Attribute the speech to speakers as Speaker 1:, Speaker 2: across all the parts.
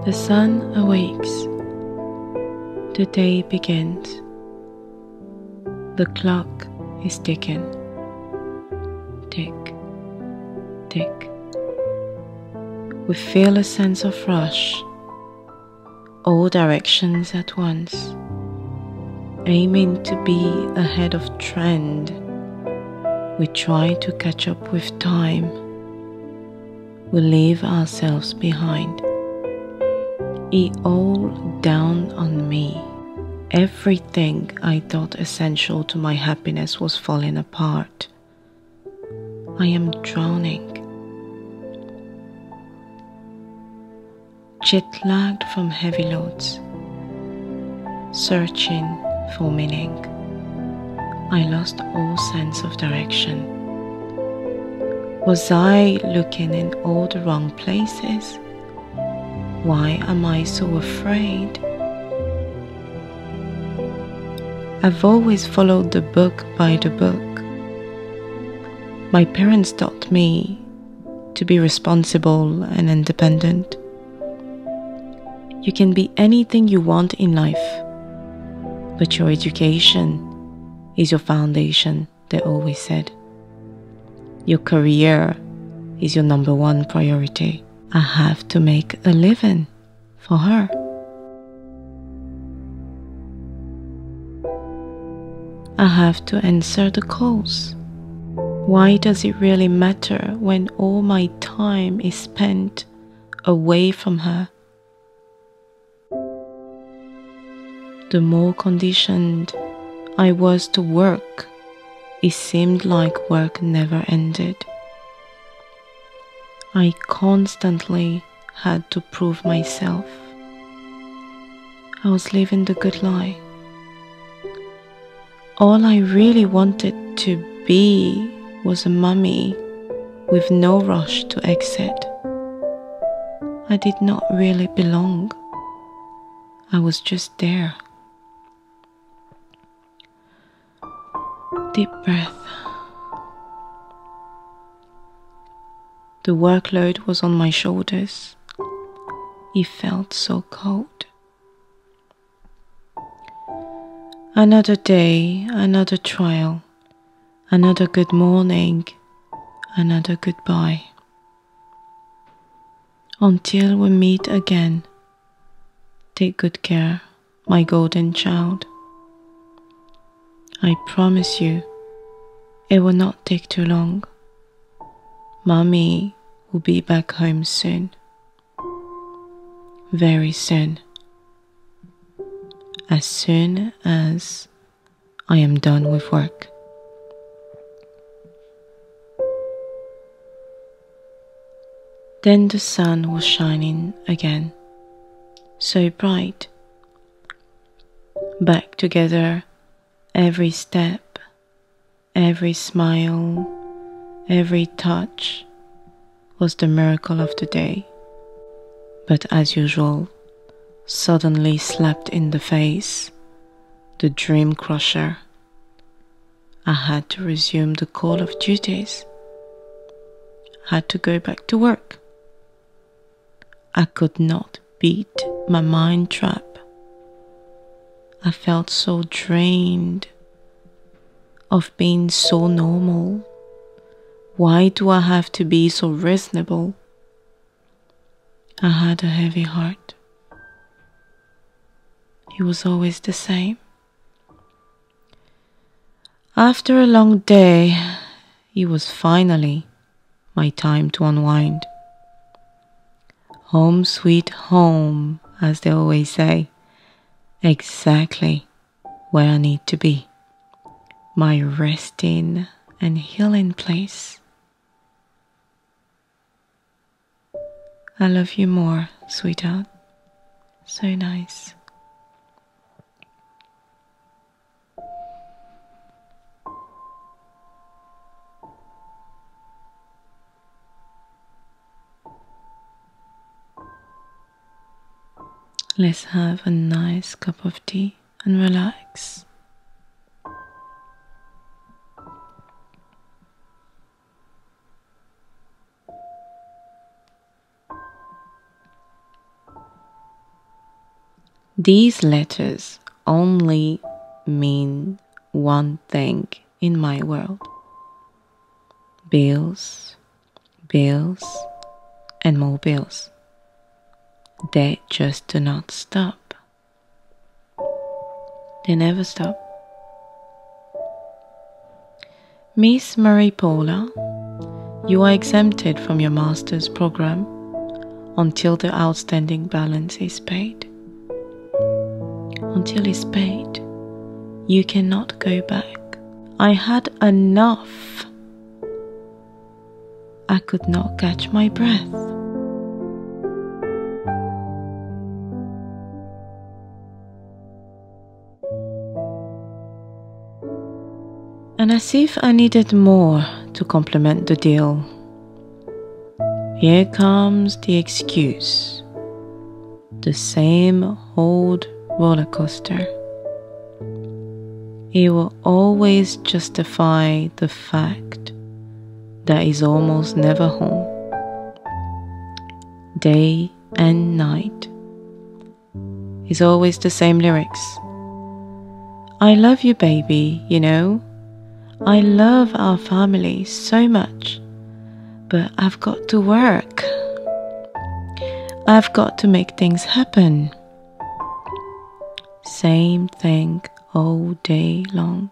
Speaker 1: The sun awakes, the day begins, the clock is ticking, tick, tick. We feel a sense of rush, all directions at once, aiming to be ahead of trend. We try to catch up with time, we leave ourselves behind. It all dawned on me. Everything I thought essential to my happiness was falling apart. I am drowning. Jet-lagged from heavy loads, searching for meaning. I lost all sense of direction. Was I looking in all the wrong places? Why am I so afraid? I've always followed the book by the book. My parents taught me to be responsible and independent. You can be anything you want in life, but your education is your foundation, they always said. Your career is your number one priority. I have to make a living for her. I have to answer the calls. Why does it really matter when all my time is spent away from her? The more conditioned I was to work, it seemed like work never ended. I constantly had to prove myself. I was living the good lie. All I really wanted to be was a mummy with no rush to exit. I did not really belong. I was just there. Deep breath. The workload was on my shoulders. It felt so cold. Another day, another trial, another good morning, another goodbye. Until we meet again. Take good care, my golden child. I promise you, it will not take too long. Mommy will be back home soon. Very soon. As soon as I am done with work. Then the sun was shining again, so bright. Back together, every step, every smile, every touch was the miracle of the day. But as usual, suddenly slapped in the face, the dream crusher. I had to resume the call of duties. Had to go back to work. I could not beat my mind trap. I felt so drained of being so normal. Why do I have to be so reasonable? I had a heavy heart. It was always the same. After a long day, it was finally my time to unwind. Home sweet home, as they always say. Exactly where I need to be. My resting and healing place. I love you more, sweetheart. So nice. Let's have a nice cup of tea and relax. These letters only mean one thing in my world. Bills, bills, and more bills. They just do not stop. They never stop. Miss Marie Paula, you are exempted from your master's program until the outstanding balance is paid. Until it's paid, you cannot go back. I had enough. I could not catch my breath. And as if I needed more to complement the deal, here comes the excuse. The same old roller coaster. It will always justify the fact that he's almost never home. Day and night. It's always the same lyrics. I love you, baby, you know. I love our family so much, but I've got to work. I've got to make things happen. Same thing all day long.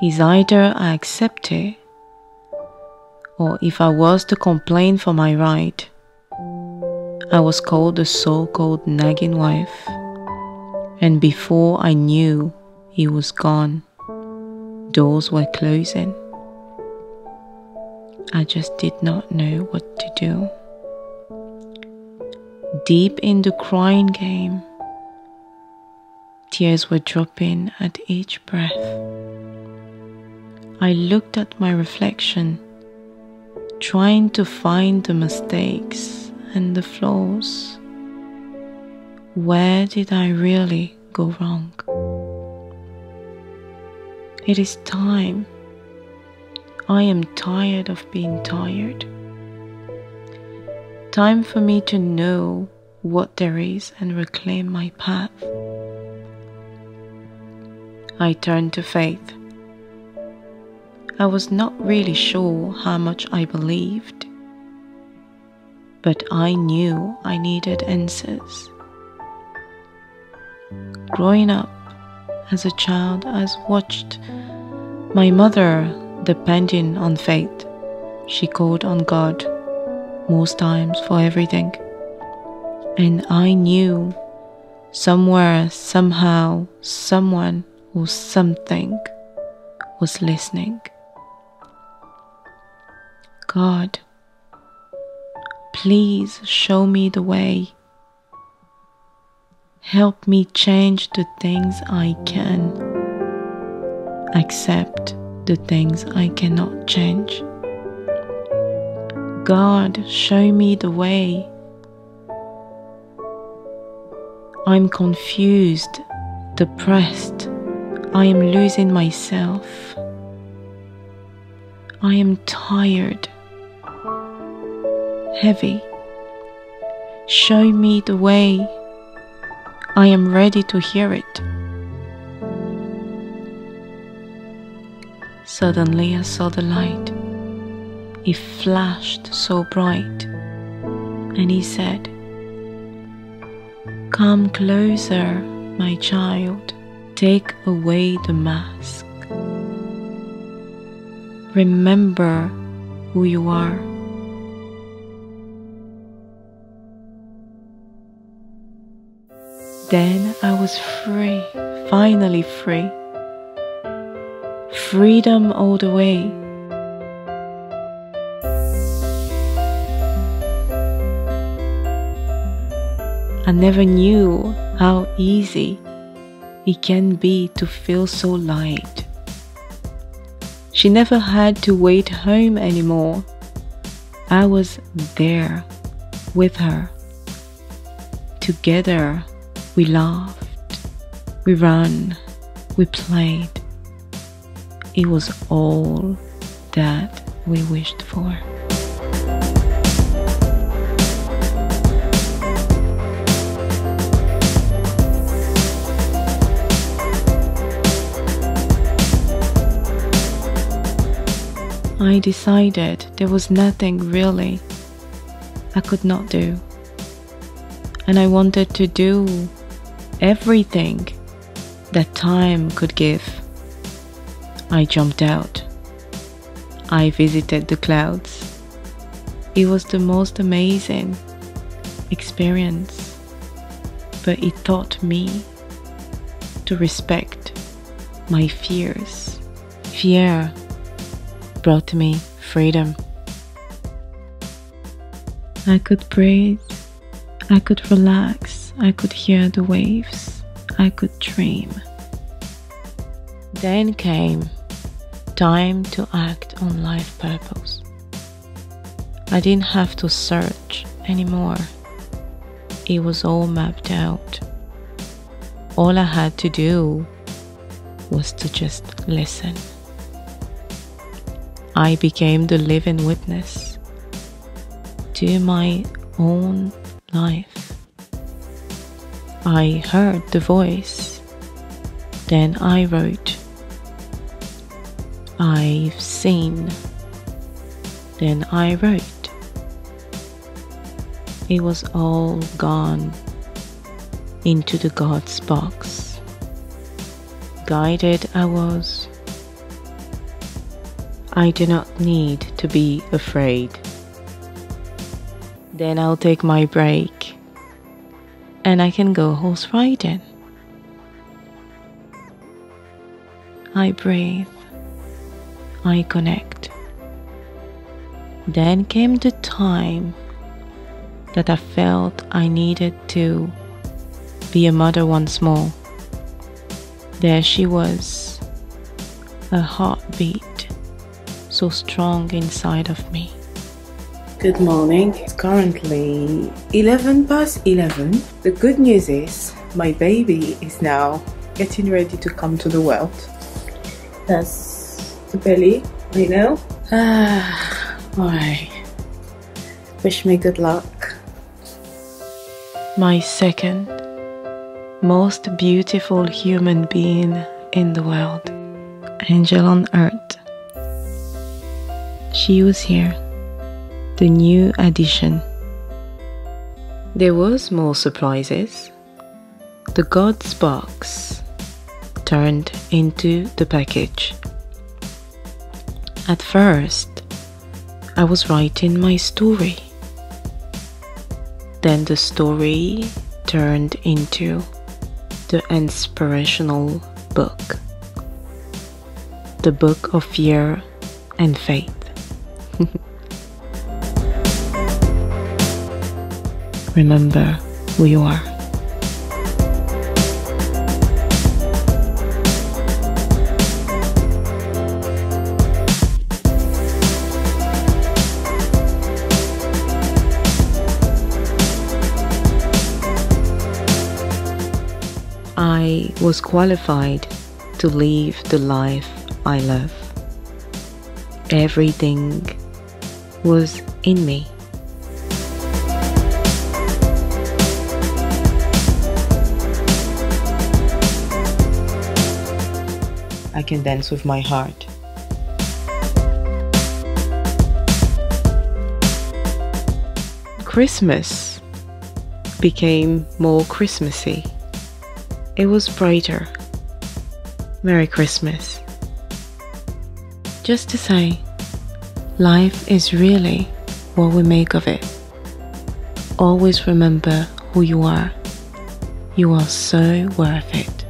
Speaker 1: It's either I accept it, or if I was to complain for my right, I was called the so-called nagging wife, and before I knew he was gone, doors were closing. I just did not know what to do. Deep in the crying game, tears were dropping at each breath. I looked at my reflection, trying to find the mistakes and the flaws. Where did I really go wrong? It is time. I am tired of being tired. Time for me to know what there is and reclaim my path. I turned to faith. I was not really sure how much I believed, but I knew I needed answers. Growing up as a child, I watched my mother depending on faith. She called on God most times for everything. And I knew somewhere, somehow, someone or something was listening. God, please show me the way. Help me change the things I can, accept the things I cannot change. God, show me the way. I'm confused, depressed. I am losing myself. I am tired, heavy. Show me the way. I am ready to hear it. Suddenly I saw the light. It flashed so bright, and he said, "Come closer, my child. Take away the mask. Remember who you are." Then I was free, finally free. Freedom all the way. I never knew how easy it can be to feel so light. She never had to wait home anymore. I was there with her. Together we laughed, we ran, we played. It was all that we wished for. I decided there was nothing really I could not do, and I wanted to do everything that time could give. I jumped out. I visited the clouds. It was the most amazing experience, but it taught me to respect my fears. Fear brought me freedom. I could breathe, I could relax, I could hear the waves, I could dream. Then came time to act on life purpose. I didn't have to search anymore. It was all mapped out. All I had to do was to just listen. I became the living witness to my own life. I heard the voice, then I wrote. I've seen, then I wrote. It was all gone into the God's box. Guided I was. I do not need to be afraid. Then I'll take my break and I can go horse riding. I breathe. I connect. Then came the time that I felt I needed to be a mother once more. There she was, a heartbeat so strong inside of me.
Speaker 2: Good morning. It's currently 11 past 11. The good news is my baby is now getting ready to come to the world. That's the belly, I know. Alright. Wish me good luck.
Speaker 1: My second most beautiful human being in the world, angel on earth. She was here, the new addition. There was more surprises. The God's box turned into the package. At first, I was writing my story. Then the story turned into the inspirational book. The book of fear and faith. Remember who you are. I was qualified to live the life I love. Everything was in me. I can dance with my heart. Christmas became more Christmassy. It was brighter. Merry Christmas. Just to say, life is really what we make of it. Always remember who you are. You are so worth it.